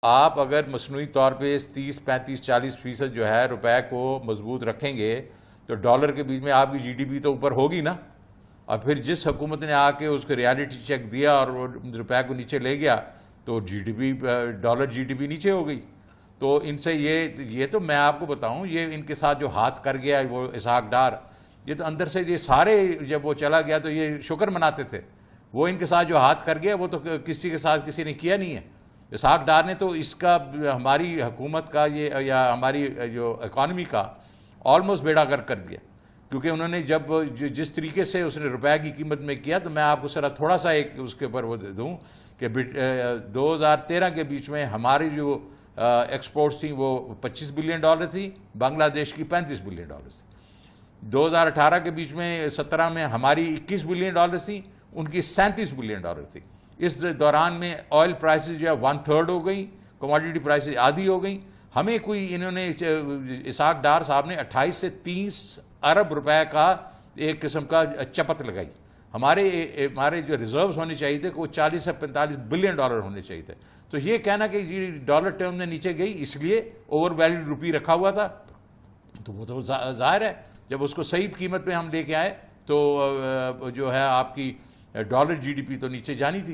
آپ اگر مصنوعی طور پہ 30-35-40% جو ہے روپے کو مضبوط رکھیں گے تو ڈالر کے بیچ میں آپ کی جی ڈی پی تو اوپر ہوگی نا. اور پھر جس حکومت نے آ کے اس کو ریالٹی چیک دیا اور روپے کو نیچے لے گیا تو G D P dollar G D P نیچے ہو گئی. تو ان سے یہ تو میں آپ کو بتاؤں یہ ان کے ساتھ جو ہاتھ کر گیا وہ اسحاق ڈار, یہ تو اندر سے یہ سارے جب وہ چلا گیا تو یہ شکر مناتے تھے. وہ ان کے ساتھ جو ہاتھ کر گیا وہ تو کسی کے ساتھ کسی نے کیا نہیں ہے. اسحاق ڈار نے تو اس کا ہماری حکومت کا یہ یا ہماری جو اکانومی کا آلموسٹ بیڑا غرق کر دیا, کیونکہ انہوں نے جب جس طریقے سے اس نے روپے کی قیمت میں کیا. تو میں آپ کو ذرا تھوڑا سا ایک اس کے اوپر وہ دے دوں کہ 2013 کے بیچ میں ہماری جو ایکسپورٹس تھیں وہ $25 بلین تھی, بنگلہ دیش کی $35 بلین تھی. 2018 کے بیچ میں 17 میں ہماری $21 بلین تھیں, ان کی $37 بلین تھی. اس دوران میں آئل پرائسز جو ہے 1/3 ہو گئی, کموڈیٹی پرائسز آدھی ہو گئیں. ہمیں کوئی انہوں نے اسحاق ڈار صاحب نے 28 سے 30 ارب روپے کا ایک قسم کا چپت لگائی. ہمارے جو ریزروز ہونے چاہیے تھے وہ 40 سے 45 بلین ڈالر ہونے چاہیے تھے. تو یہ کہنا کہ ڈالر ٹرم میں نیچے گئی اس لیے اوور ویلیوڈ روپی رکھا ہوا تھا, تو وہ تو ظاہر ہے جب اس کو صحیح قیمت پہ ہم لے کے آئے تو جو ہے آپ کی ڈالر جی ڈی پی تو نیچے جانی تھی.